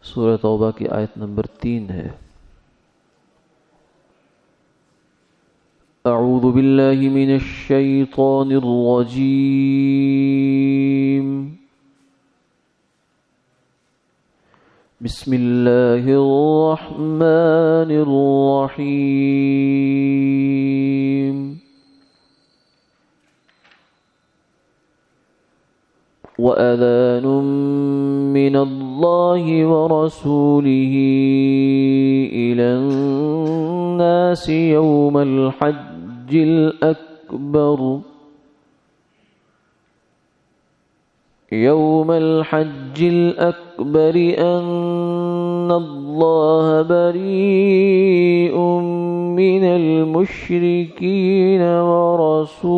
سورہ توبہ کی آیت نمبر 3 ہے۔ اعوذ باللہ من الشیطان الرجیم، بسم اللہ الرحمن الرحیم۔ وَأَذَانٌ مِّنَ اللَّهِ وَرَسُولِهِ إِلَى النَّاسِ يَوْمَ الْحَجِّ الْأَكْبَرِ أَنَّ اللَّهَ بَرِيءٌ مِّنَ الْمُشْرِكِينَ وَرَسُولُهُ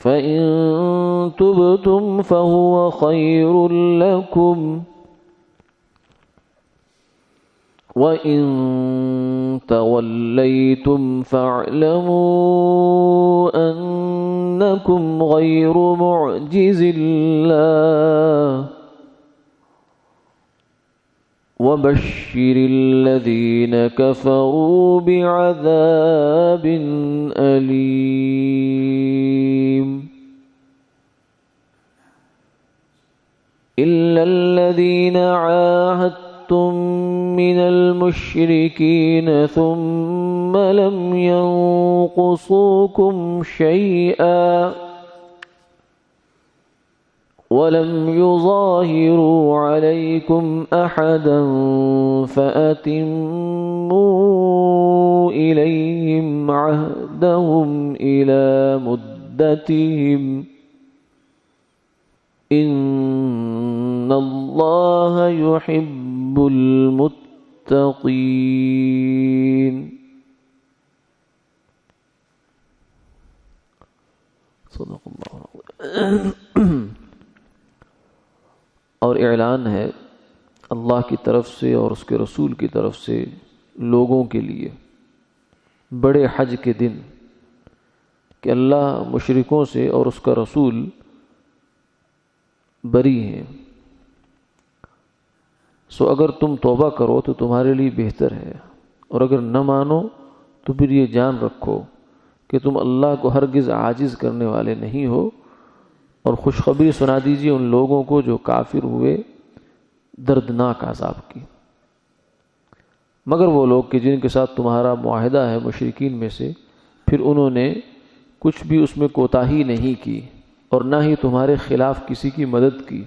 فَإِن تُبْتُمْ فَهُوَ خَيْرٌ لَكُمْ وَإِن تَوَلَّيْتُمْ فَاعْلَمُوا أَنَّكُمْ غَيْرُ مُعْجِزِ اللَّهِ وَبَشِّرِ الَّذِينَ كَفَرُوا بِعَذَابٍ أَلِيمٍ إِلَّا الَّذِينَ عَاهَدتُّم مِّنَ الْمُشْرِكِينَ ثُمَّ لَمْ يَنقُصُوكُمْ شَيْئًا وَلَمْ يُظَاهِرُوا عَلَيْكُمْ أَحَدًا فَأَتِمُّوا إِلَيْهِمْ عَهْدَهُمْ إِلَى مُدَّتِهِمْ إِنَّ اللَّهَ يُحِبُّ الْمُتَّقِينَ۔ صدق اللہ العظیم۔ اور اعلان ہے اللہ کی طرف سے اور اس کے رسول کی طرف سے لوگوں کے لیے بڑے حج کے دن کہ اللہ مشرکوں سے اور اس کا رسول بری ہیں، سو اگر تم توبہ کرو تو تمہارے لیے بہتر ہے، اور اگر نہ مانو تو پھر یہ جان رکھو کہ تم اللہ کو ہرگز عاجز کرنے والے نہیں ہو، اور خوشخبری سنا دیجیے ان لوگوں کو جو کافر ہوئے دردناک عذاب کی، مگر وہ لوگ کہ جن کے ساتھ تمہارا معاہدہ ہے مشرکین میں سے، پھر انہوں نے کچھ بھی اس میں کوتاہی نہیں کی اور نہ ہی تمہارے خلاف کسی کی مدد کی،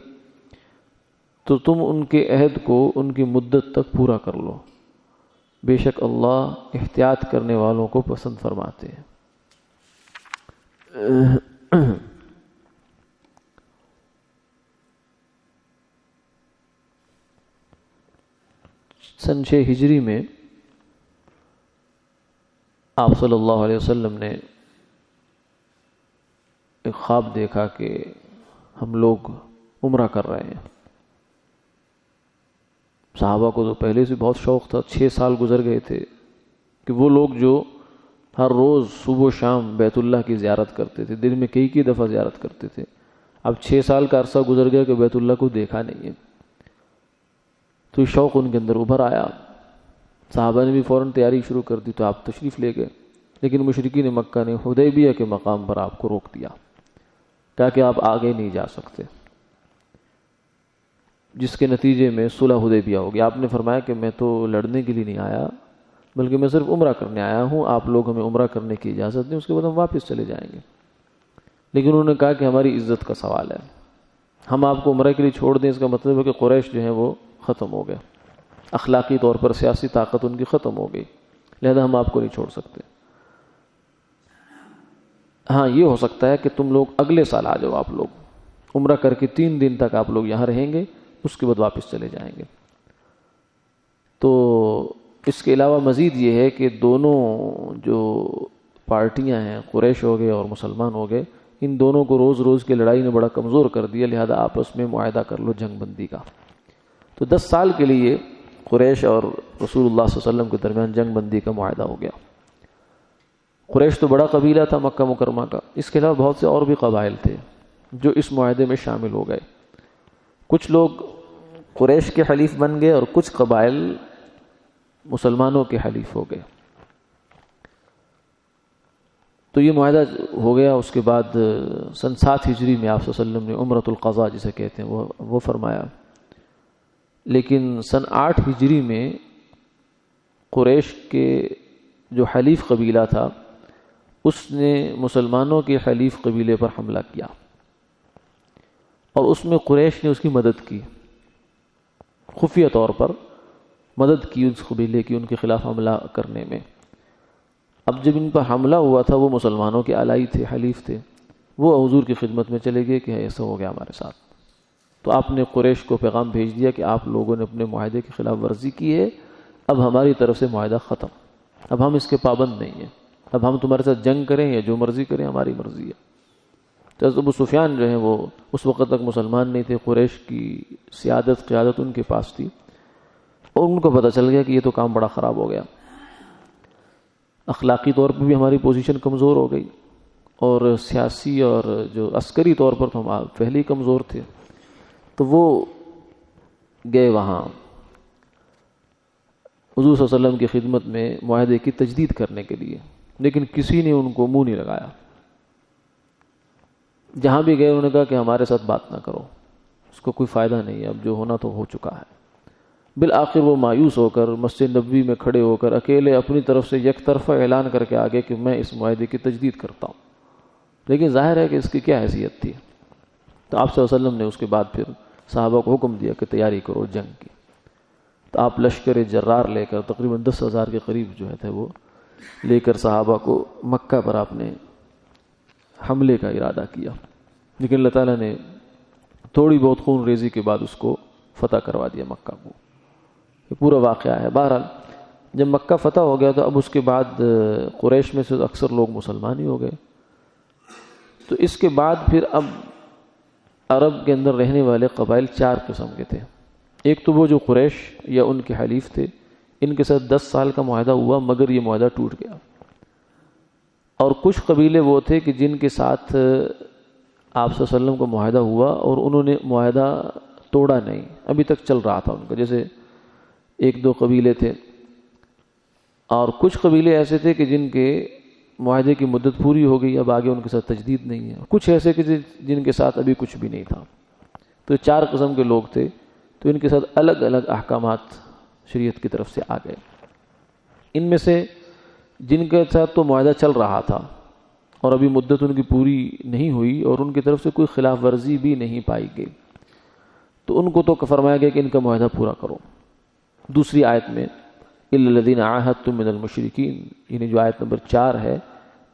تو تم ان کے عہد کو ان کی مدت تک پورا کر لو، بے شک اللہ احتیاط کرنے والوں کو پسند فرماتے ہیں۔ سن 6 ہجری میں آپ صلی اللہ علیہ وسلم نے ایک خواب دیکھا کہ ہم لوگ عمرہ کر رہے ہیں۔ صحابہ کو تو پہلے سے بہت شوق تھا، 6 سال گزر گئے تھے کہ وہ لوگ جو ہر روز صبح و شام بیت اللہ کی زیارت کرتے تھے، دن میں کئی دفعہ زیارت کرتے تھے، اب 6 سال کا عرصہ گزر گیا کہ بیت اللہ کو دیکھا نہیں ہے، تو یہ شوق ان کے اندر ابھر آیا۔ صحابہ نے بھی فوراً تیاری شروع کر دی، تو آپ تشریف لے گئے، لیکن مشرکین مکہ نے حدیبیہ کے مقام پر آپ کو روک دیا، کہا کہ آپ آگے نہیں جا سکتے، جس کے نتیجے میں صلح حدیبیہ ہو گیا۔ آپ نے فرمایا کہ میں تو لڑنے کے لیے نہیں آیا، بلکہ میں صرف عمرہ کرنے آیا ہوں، آپ لوگ ہمیں عمرہ کرنے کی اجازت دیں، اس کے بعد ہم واپس چلے جائیں گے۔ لیکن انہوں نے کہا کہ ہماری عزت کا سوال ہے، ہم آپ کو عمرہ کے لیے چھوڑ دیں، اس کا مطلب ہے کہ قریش جو ہیں وہ ختم ہو گئے، اخلاقی طور پر سیاسی طاقت ان کی ختم ہو گئی، لہذا ہم آپ کو نہیں چھوڑ سکتے۔ ہاں یہ ہو سکتا ہے کہ تم لوگ اگلے سال آ جاؤ، آپ لوگ عمرہ کر کے 3 دن تک آپ لوگ یہاں رہیں گے، اس کے بعد واپس چلے جائیں گے۔ تو اس کے علاوہ مزید یہ ہے کہ دونوں جو پارٹیاں ہیں، قریش ہو گئے اور مسلمان ہو گئے، ان دونوں کو روز روز کی لڑائی نے بڑا کمزور کر دیا، لہذا آپس میں معاہدہ کر لو جنگ بندی کا۔ تو 10 سال کے لیے قریش اور رسول اللہ صلی اللہ علیہ وسلم کے درمیان جنگ بندی کا معاہدہ ہو گیا۔ قریش تو بڑا قبیلہ تھا مکہ مکرمہ کا، اس کے علاوہ بہت سے اور بھی قبائل تھے، جو اس معاہدے میں شامل ہو گئے۔ کچھ لوگ قریش کے حلیف بن گئے اور کچھ قبائل مسلمانوں کے حلیف ہو گئے۔ تو یہ معاہدہ ہو گیا۔ اس کے بعد سن 7 ہجری میں آپ صلی اللہ علیہ وسلم نے عمرۃ القضاء جسے کہتے ہیں وہ فرمایا، لیکن سن 8 ہجری میں قریش کے جو حلیف قبیلہ تھا اس نے مسلمانوں کے حلیف قبیلے پر حملہ کیا، اور اس میں قریش نے اس کی مدد کی، خفیہ طور پر مدد کی اس قبیلے کی ان کے خلاف حملہ کرنے میں۔ اب جب ان پر حملہ ہوا تھا وہ مسلمانوں کے الائی تھے، حلیف تھے، وہ حضور کی خدمت میں چلے گئے کہ ایسا ہو گیا ہمارے ساتھ۔ تو آپ نے قریش کو پیغام بھیج دیا کہ آپ لوگوں نے اپنے معاہدے کی خلاف ورزی کی ہے، اب ہماری طرف سے معاہدہ ختم، اب ہم اس کے پابند نہیں ہیں، اب ہم تمہارے ساتھ جنگ کریں یا جو مرضی کریں ہماری مرضی ہے۔ تو حضرت ابو سفیان جو ہیں وہ اس وقت تک مسلمان نہیں تھے، قریش کی سیادت قیادت ان کے پاس تھی، اور ان کو پتہ چل گیا کہ یہ تو کام بڑا خراب ہو گیا، اخلاقی طور پر بھی ہماری پوزیشن کمزور ہو گئی، اور سیاسی اور جو عسکری طور پر تو ہم پہلے ہی کمزور تھے۔ تو وہ گئے وہاں حضور صلی اللہ علیہ وسلم کی خدمت میں معاہدے کی تجدید کرنے کے لیے، لیکن کسی نے ان کو منہ نہیں لگایا۔ جہاں بھی گئے انہوں نے کہا کہ ہمارے ساتھ بات نہ کرو، اس کو کوئی فائدہ نہیں ہے، اب جو ہونا تو ہو چکا ہے۔ بالآخر وہ مایوس ہو کر مسجد نبوی میں کھڑے ہو کر اکیلے اپنی طرف سے یک طرفہ اعلان کر کے آگے کہ میں اس معاہدے کی تجدید کرتا ہوں، لیکن ظاہر ہے کہ اس کی کیا حیثیت تھی۔ تو آپ صلی اللہ علیہ وسلم نے اس کے بعد پھر صحابہ کو حکم دیا کہ تیاری کرو جنگ کی۔ تو آپ لشکر جرار لے کر تقریباً 10,000 کے قریب جو ہے وہ لے کر صحابہ کو مکہ پر آپ نے حملے کا ارادہ کیا، لیکن اللہ تعالیٰ نے تھوڑی بہت خون ریزی کے بعد اس کو فتح کروا دیا مکہ کو۔ یہ پورا واقعہ ہے۔ بہرحال جب مکہ فتح ہو گیا تو اب اس کے بعد قریش میں سے اکثر لوگ مسلمان ہی ہو گئے۔ تو اس کے بعد پھر اب عرب کے اندر رہنے والے قبائل 4 قسم کے تھے۔ ایک تو وہ جو قریش یا ان کے حلیف تھے، ان کے ساتھ 10 سال کا معاہدہ ہوا مگر یہ معاہدہ ٹوٹ گیا۔ اور کچھ قبیلے وہ تھے کہ جن کے ساتھ آپ صلی اللہ علیہ وسلم کو معاہدہ ہوا اور انہوں نے معاہدہ توڑا نہیں، ابھی تک چل رہا تھا ان کا، جیسے 1-2 قبیلے تھے۔ اور کچھ قبیلے ایسے تھے کہ جن کے معاہدے کی مدت پوری ہو گئی، اب آگے ان کے ساتھ تجدید نہیں ہے۔ کچھ ایسے کہ جن کے ساتھ ابھی کچھ بھی نہیں تھا۔ تو 4 قسم کے لوگ تھے، تو ان کے ساتھ الگ الگ احکامات شریعت کی طرف سے آ گئے۔ ان میں سے جن کے ساتھ تو معاہدہ چل رہا تھا اور ابھی مدت ان کی پوری نہیں ہوئی اور ان کی طرف سے کوئی خلاف ورزی بھی نہیں پائی گئی، تو ان کو تو فرمایا گیا کہ ان کا معاہدہ پورا کرو۔ دوسری آیت میں اِلَّا الَّذِينَ عَاهَدتُّم مِّنَ الْمُشْرِكِينَ، یعنی جو آیت نمبر 4 ہے،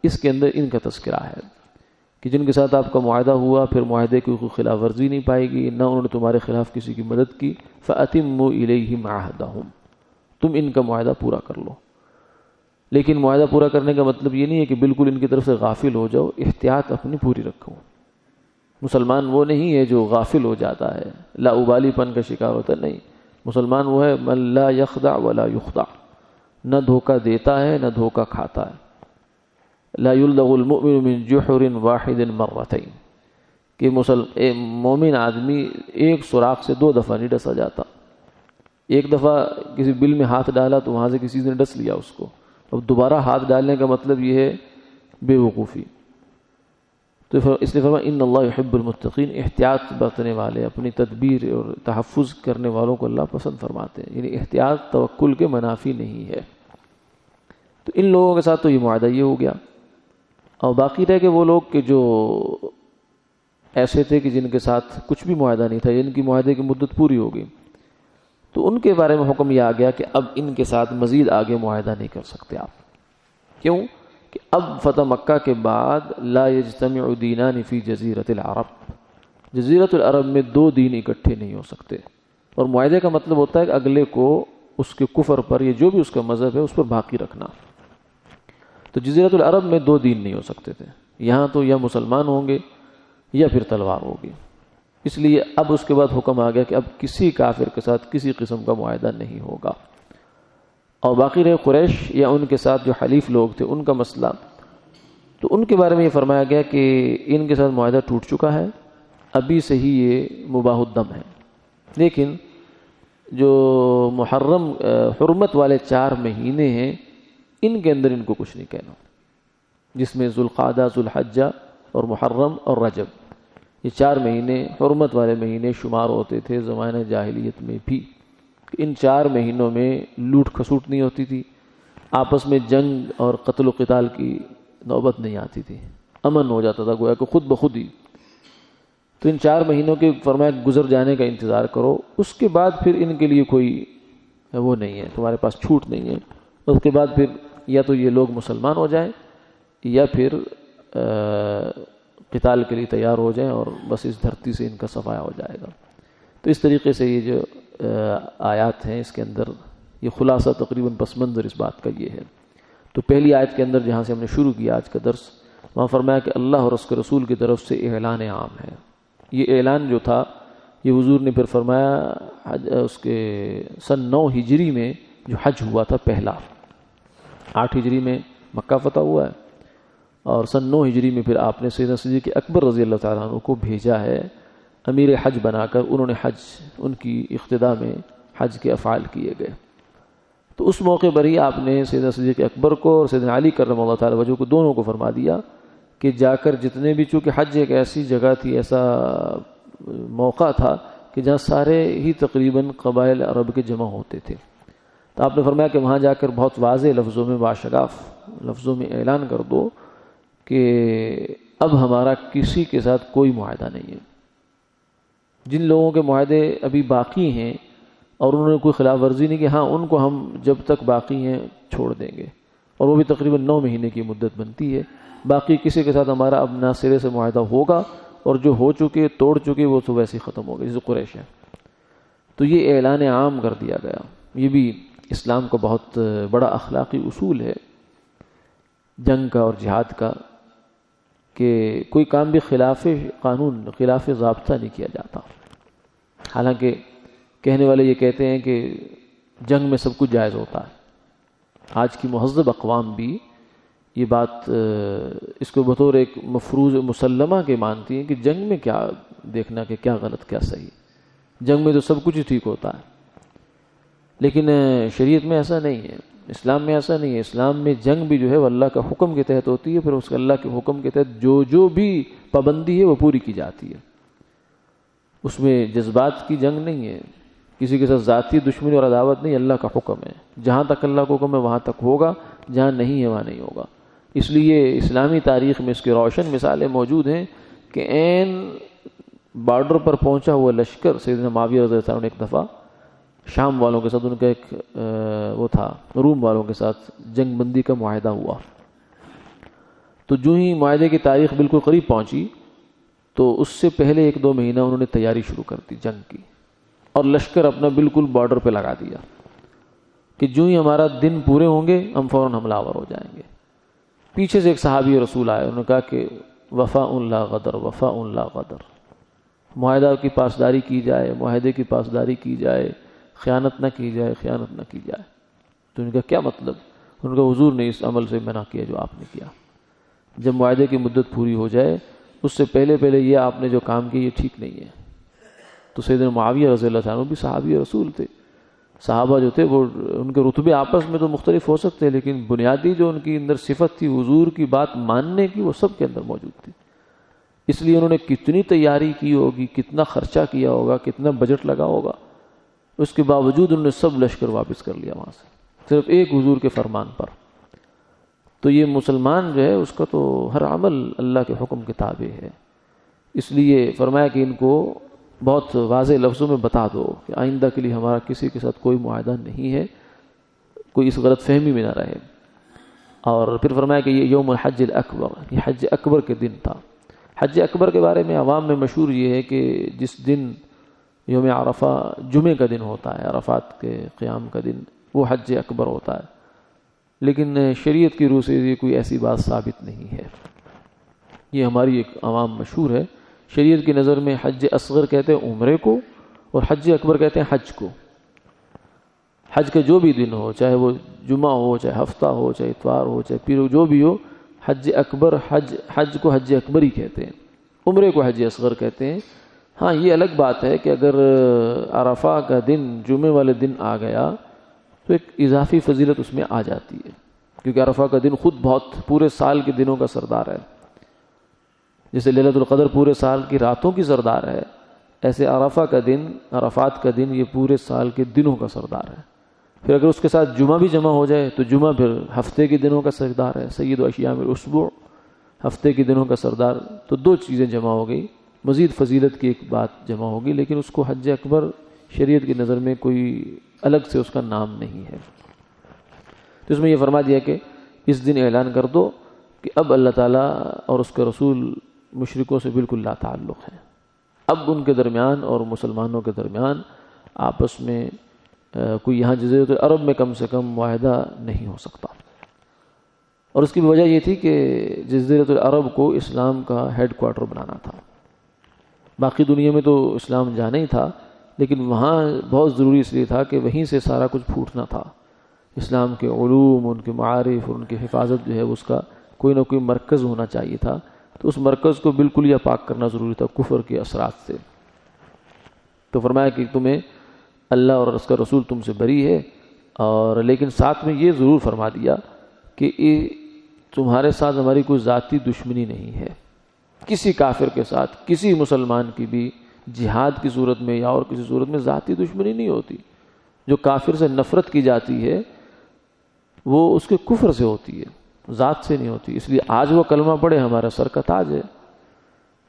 اس کے اندر ان کا تذکرہ ہے کہ جن کے ساتھ آپ کا معاہدہ ہوا پھر معاہدے کی کوئی خلاف ورزی نہیں پائے گی، نہ انہوں نے تمہارے خلاف کسی کی مدد کی، فَأَتِمُّوا إِلَيْهِمْ عَهْدَهُمْ، تم ان کا معاہدہ پورا کر لو۔ لیکن معاہدہ پورا کرنے کا مطلب یہ نہیں ہے کہ بالکل ان کی طرف سے غافل ہو جاؤ، احتیاط اپنی پوری رکھو۔ مسلمان وہ نہیں ہے جو غافل ہو جاتا ہے، لا ابالی پن کا شکار ہوتا ہے، نہیں، مسلمان وہ ہے من لا یخدع ولا یخدع، نہ دھوکہ دیتا ہے نہ دھوکہ کھاتا ہے۔ لا یلدغ المؤمن من جحر واحد مرتين، کہ مومن آدمی ایک سوراخ سے 2 دفعہ نہیں ڈسا جاتا۔ ایک دفعہ کسی بل میں ہاتھ ڈالا تو وہاں سے کسی نے ڈس لیا اس کو، اب دوبارہ ہاتھ ڈالنے کا مطلب یہ ہے بے وقوفی۔ تو اس لیے فرمایا ان اللہ یحب المتقین، احتیاط برتنے والے، اپنی تدبیر اور تحفظ کرنے والوں کو اللہ پسند فرماتے ہیں، یعنی احتیاط توکل کے منافی نہیں ہے۔ تو ان لوگوں کے ساتھ تو یہ معاہدہ یہ ہو گیا، اور باقی رہ کہ وہ لوگ کہ جو ایسے تھے کہ جن کے ساتھ کچھ بھی معاہدہ نہیں تھا، جن کی معاہدے کی مدت پوری ہو گئی، تو ان کے بارے میں حکم یہ آ گیا کہ اب ان کے ساتھ مزید آگے معاہدہ نہیں کر سکتے آپ۔ کیوں کہ اب فتح مکہ کے بعد لا یجتمع دینان فی جزیرۃ العرب، جزیرۃ العرب میں 2 دین اکٹھے نہیں ہو سکتے۔ اور معاہدے کا مطلب ہوتا ہے کہ اگلے کو اس کے کفر پر یا جو بھی اس کا مذہب ہے اس پر باقی رکھنا۔ تو جزیرۃ العرب میں 2 دین نہیں ہو سکتے تھے، یہاں تو یا مسلمان ہوں گے یا پھر تلوار ہوگی۔ اس لیے اب اس کے بعد حکم آ گیا کہ اب کسی کافر کے ساتھ کسی قسم کا معاہدہ نہیں ہوگا۔ اور باقی رہے قریش یا ان کے ساتھ جو حلیف لوگ تھے ان کا مسئلہ، تو ان کے بارے میں یہ فرمایا گیا کہ ان کے ساتھ معاہدہ ٹوٹ چکا ہے، ابھی سے ہی یہ مباح الدم ہے، لیکن جو محرم حرمت والے 4 مہینے ہیں ان کے اندر ان کو کچھ نہیں کہنا، جس میں ذوالقعدہ، ذوالحجہ اور محرم اور رجب، یہ 4 مہینے حرمت والے مہینے شمار ہوتے تھے زمانہ جاہلیت میں بھی۔ ان 4 مہینوں میں لوٹ کھسوٹ نہیں ہوتی تھی، آپس میں جنگ اور قتل و قتال کی نوبت نہیں آتی تھی، امن ہو جاتا تھا گویا کہ خود بخود ہی۔ تو ان 4 مہینوں کے فرمایا گزر جانے کا انتظار کرو، اس کے بعد پھر ان کے لیے کوئی وہ نہیں ہے، تمہارے پاس چھوٹ نہیں ہے، اس کے بعد پھر یا تو یہ لوگ مسلمان ہو جائیں یا پھر قتال کے لیے تیار ہو جائیں اور بس اس دھرتی سے ان کا صفایا ہو جائے گا۔ تو اس طریقے سے یہ جو آیات ہیں اس کے اندر یہ خلاصہ تقریباً پس منظر اس بات کا یہ ہے۔ تو پہلی آیت کے اندر جہاں سے ہم نے شروع کیا آج کا درس، وہاں فرمایا کہ اللہ اور اس کے رسول کی طرف سے اعلان عام ہے۔ یہ اعلان جو تھا یہ حضور نے پھر فرمایا اس کے سن 9 ہجری میں جو حج ہوا تھا پہلا، 8 ہجری میں مکہ فتح ہوا ہے اور سن 9 ہجری میں پھر آپ نے سیدنا صدیق اکبر رضی اللہ تعالیٰ عنہ کو بھیجا ہے امیر حج بنا کر، انہوں نے حج، ان کی اقتداء میں حج کے افعال کیے گئے۔ تو اس موقع پر ہی آپ نے سیدنا صدیق اکبر کو اور سیدنا علی کرم اللہ تعالیٰ وجہ کو دونوں کو فرما دیا کہ جا کر جتنے بھی، چونکہ حج ایک ایسی جگہ تھی، ایسا موقع تھا کہ جہاں سارے ہی تقریباً قبائل عرب کے جمع ہوتے تھے، تو آپ نے فرمایا کہ وہاں جا کر بہت واضح لفظوں میں، باشگاف لفظوں میں اعلان کر دو کہ اب ہمارا کسی کے ساتھ کوئی معاہدہ نہیں ہے۔ جن لوگوں کے معاہدے ابھی باقی ہیں اور انہوں نے کوئی خلاف ورزی نہیں کی، ہاں ان کو ہم جب تک باقی ہیں چھوڑ دیں گے، اور وہ بھی تقریباً 9 مہینے کی مدت بنتی ہے۔ باقی کسی کے ساتھ ہمارا اب نہ سرے سے معاہدہ ہوگا، اور جو ہو چکے توڑ چکے وہ تو ویسے ہی ختم ہو گئے، جیسے قریش ہے۔ تو یہ اعلان عام کر دیا گیا۔ یہ بھی اسلام کا بہت بڑا اخلاقی اصول ہے جنگ کا اور جہاد کا، کہ کوئی کام بھی خلاف قانون، خلاف ضابطہ نہیں کیا جاتا۔ حالانکہ کہنے والے یہ کہتے ہیں کہ جنگ میں سب کچھ جائز ہوتا ہے، آج کی مہذب اقوام بھی یہ بات اس کو بطور ایک مفروض مسلمہ کے مانتی ہیں کہ جنگ میں کیا دیکھنا کہ کیا غلط کیا صحیح، جنگ میں تو سب کچھ ٹھیک ہوتا ہے۔ لیکن شریعت میں ایسا نہیں ہے، اسلام میں ایسا نہیں ہے۔ اسلام میں جنگ بھی جو ہے وہ اللہ کا حکم کے تحت ہوتی ہے، پھر اس اللہ کے حکم کے تحت جو بھی پابندی ہے وہ پوری کی جاتی ہے۔ اس میں جذبات کی جنگ نہیں ہے، کسی کے ساتھ ذاتی دشمنی اور عداوت نہیں، اللہ کا حکم ہے، جہاں تک اللہ کا حکم ہے وہاں تک ہوگا، جہاں نہیں ہے وہاں نہیں ہوگا۔ اس لیے اسلامی تاریخ میں اس کی روشن مثالیں موجود ہیں کہ عین بارڈر پر پہنچا ہوا لشکر سیدنا معاویہ رضی اللہ عنہ نے ایک دفعہ شام والوں کے ساتھ، ان کا ایک وہ تھا، روم والوں کے ساتھ جنگ بندی کا معاہدہ ہوا، تو جو ہی معاہدے کی تاریخ بالکل قریب پہنچی تو اس سے پہلے 1-2 مہینہ انہوں نے تیاری شروع کر دی جنگ کی، اور لشکر اپنا بالکل بارڈر پہ لگا دیا کہ جو ہی ہمارا دن پورے ہوں گے ہم فوراً حملہ آور ہو جائیں گے۔ پیچھے سے ایک صحابی رسول آئے، انہوں نے کہا کہ وفاء لا غدر، وفاء لا غدر، معاہدہ کی پاسداری کی جائے، معاہدے کی پاسداری کی جائے، خیانت نہ کی جائے، خیانت نہ کی جائے۔ تو ان کا کیا مطلب؟ ان کا حضور نے اس عمل سے منع کیا جو آپ نے کیا، جب معاہدے کی مدت پوری ہو جائے اس سے پہلے یہ آپ نے جو کام کیا یہ ٹھیک نہیں ہے۔ تو سیدنا معاویہ رضی اللہ عنہ بھی صحابی رسول تھے، صحابہ جو تھے وہ ان کے رتبے آپس میں تو مختلف ہو سکتے ہیں، لیکن بنیادی جو ان کی اندر صفت تھی حضور کی بات ماننے کی وہ سب کے اندر موجود تھی۔ اس لیے انہوں نے کتنی تیاری کی ہوگی، کتنا خرچہ کیا ہوگا، کتنا بجٹ لگا ہوگا، اس کے باوجود انہوں نے سب لشکر واپس کر لیا وہاں سے، صرف ایک حضور کے فرمان پر۔ تو یہ مسلمان جو ہے اس کا تو ہر عمل اللہ کے حکم کے تابع ہے، اس لیے فرمایا کہ ان کو بہت واضح لفظوں میں بتا دو کہ آئندہ کے لیے ہمارا کسی کے ساتھ کوئی معاہدہ نہیں ہے، کوئی اس غلط فہمی میں نہ رہے۔ اور پھر فرمایا کہ یہ یوم الحج الاکبر، یہ حج اکبر کے دن تھا۔ حج اکبر کے بارے میں عوام میں مشہور یہ ہے کہ جس دن یوم عرفہ جمعہ کا دن ہوتا ہے، عرفات کے قیام کا دن، وہ حج اکبر ہوتا ہے، لیکن شریعت کی روح سے یہ کوئی ایسی بات ثابت نہیں ہے، یہ ہماری ایک عوام مشہور ہے۔ شریعت کی نظر میں حج اصغر کہتے ہیں عمرے کو، اور حج اکبر کہتے ہیں حج کو۔ حج کا جو بھی دن ہو، چاہے وہ جمعہ ہو، چاہے ہفتہ ہو، چاہے اتوار ہو، چاہے پیر ہو، جو بھی ہو، حج اکبر، حج کو حج اکبر ہی کہتے ہیں۔ عمرے کو حج اصغر کہتے ہیں۔ ہاں یہ الگ بات ہے کہ اگر عرفہ کا دن جمعے والے دن آ گیا تو ایک اضافی فضیلت اس میں آ جاتی ہے، کیونکہ عرفہ کا دن خود بہت پورے سال کے دنوں کا سردار ہے۔ جیسے لیلۃ القدر پورے سال کی راتوں کی سردار ہے، ایسے عرفہ کا دن، عرفات کا دن یہ پورے سال کے دنوں کا سردار ہے۔ پھر اگر اس کے ساتھ جمعہ بھی جمع ہو جائے تو جمعہ پھر ہفتے کے دنوں کا سردار ہے، سید ایام الاسبوع، ہفتے کے دنوں کا سردار۔ تو دو چیزیں جمع ہو گئی، مزید فضیلت کی ایک بات جمع ہوگی، لیکن اس کو حج اکبر شریعت کی نظر میں کوئی الگ سے اس کا نام نہیں ہے۔ تو اس میں یہ فرما دیا کہ اس دن اعلان کر دو کہ اب اللہ تعالیٰ اور اس کے رسول مشرکوں سے بالکل لا تعلق ہے، اب ان کے درمیان اور مسلمانوں کے درمیان آپس میں کوئی یہاں جزیرۃ العرب میں کم سے کم معاہدہ نہیں ہو سکتا۔ اور اس کی وجہ یہ تھی کہ جزیرۃ العرب کو اسلام کا ہیڈ کوارٹر بنانا تھا۔ باقی دنیا میں تو اسلام جانا ہی تھا، لیکن وہاں بہت ضروری اس لیے تھا کہ وہیں سے سارا کچھ پھوٹنا تھا۔ اسلام کے علوم، ان کے معارف اور ان کی حفاظت جو ہے اس کا کوئی نہ کوئی مرکز ہونا چاہیے تھا، تو اس مرکز کو بالکل یا پاک کرنا ضروری تھا کفر کے اثرات سے۔ تو فرمایا کہ تمہیں اللہ اور اس کا رسول تم سے بری ہے، اور لیکن ساتھ میں یہ ضرور فرما دیا کہ تمہارے ساتھ ہماری کوئی ذاتی دشمنی نہیں ہے۔ کسی کافر کے ساتھ کسی مسلمان کی بھی جہاد کی صورت میں یا اور کسی صورت میں ذاتی دشمنی نہیں ہوتی۔ جو کافر سے نفرت کی جاتی ہے وہ اس کے کفر سے ہوتی ہے، ذات سے نہیں ہوتی۔ اس لیے آج وہ کلمہ پڑھے ہمارا سر کا تاج ہے۔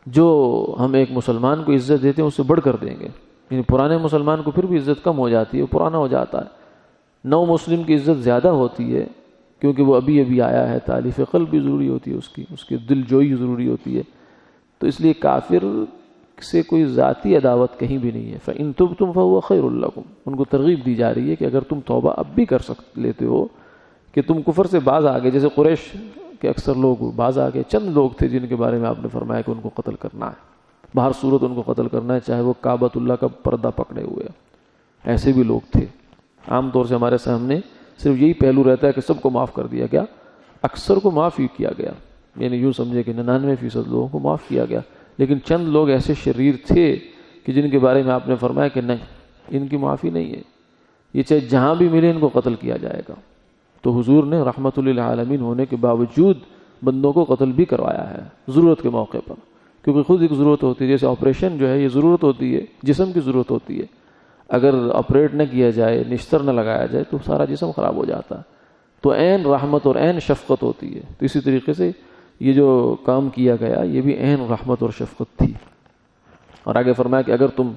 جو ہم ایک مسلمان کو عزت دیتے ہیں اس سے بڑھ کر دیں گے، یعنی پرانے مسلمان کو پھر بھی عزت کم ہو جاتی ہے، وہ پرانا ہو جاتا ہے۔ نو مسلم کی عزت زیادہ ہوتی ہے کیونکہ وہ ابھی ابھی آیا ہے، تالیف قلب بھی ضروری ہوتی ہے، اس کی دل جوئی ضروری ہوتی ہے۔ تو اس لیے کافر سے کوئی ذاتی عداوت کہیں بھی نہیں ہے۔ فَإِن تُبْتُمْ فَهُوَ خَيْرٌ لَكُمْ، ان کو ترغیب دی جا رہی ہے کہ اگر تم توبہ اب بھی کر لیتے ہو کہ تم کفر سے باز آ گئے، جیسے قریش کے اکثر لوگ باز آ گئے، چند لوگ تھے جن کے بارے میں آپ نے فرمایا کہ ان کو قتل کرنا ہے، باہر صورت ان کو قتل کرنا ہے، چاہے وہ کعبۃ اللہ کا پردہ پکڑے ہوئے، ایسے بھی لوگ تھے۔ عام طور سے ہمارے سامنے صرف یہی پہلو رہتا ہے کہ سب کو معاف کر دیا گیا، اکثر کو معاف ہی کیا گیا، یعنی یوں سمجھے کہ 99% لوگوں کو معاف کیا گیا، لیکن چند لوگ ایسے شریر تھے کہ جن کے بارے میں آپ نے فرمایا کہ نہیں، ان کی معافی نہیں ہے، یہ چاہے جہاں بھی ملے ان کو قتل کیا جائے گا۔ تو حضور نے رحمت للعالمین ہونے کے باوجود بندوں کو قتل بھی کروایا ہے ضرورت کے موقع پر، کیونکہ خود ایک ضرورت ہوتی ہے، جیسے آپریشن جو ہے یہ ضرورت ہوتی ہے، جسم کی ضرورت ہوتی ہے، اگر آپریٹ نہ کیا جائے، نشتر نہ لگایا جائے تو سارا جسم خراب ہو جاتا ہے، تو عین رحمت اور عین شفقت ہوتی ہے۔ تو اسی طریقے سے یہ جو کام کیا گیا یہ بھی عین رحمت اور شفقت تھی۔ اور آگے فرمایا کہ اگر تم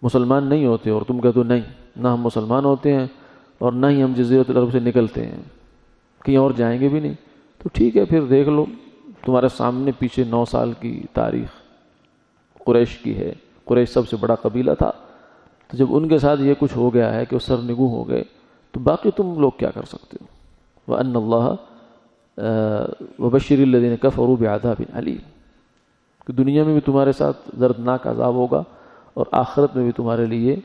مسلمان نہیں ہوتے اور تم کہتے ہو نہیں، نہ ہم مسلمان ہوتے ہیں اور نہ ہی ہم جزیرۃ العرب سے نکلتے ہیں، کہیں اور جائیں گے بھی نہیں، تو ٹھیک ہے، پھر دیکھ لو، تمہارے سامنے پیچھے 9 سال کی تاریخ قریش کی ہے، قریش سب سے بڑا قبیلہ تھا، تو جب ان کے ساتھ یہ کچھ ہو گیا ہے کہ وہ سرنگوں ہو گئے، تو باقی تم لوگ کیا کر سکتے ہو؟ وَأَنَّ اللَّهَ وَبَشِّرِ الَّذِينَ كَفَرُوا بِعَذَابٍ عَلِيمٍ، کہ دنیا میں بھی تمہارے ساتھ دردناک عذاب ہوگا اور آخرت میں بھی تمہارے لیے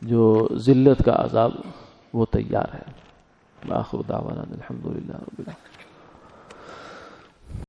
جو ذلت کا عذاب وہ تیار ہے۔ وآخر دعوانا الحمدللہ رب العالمین۔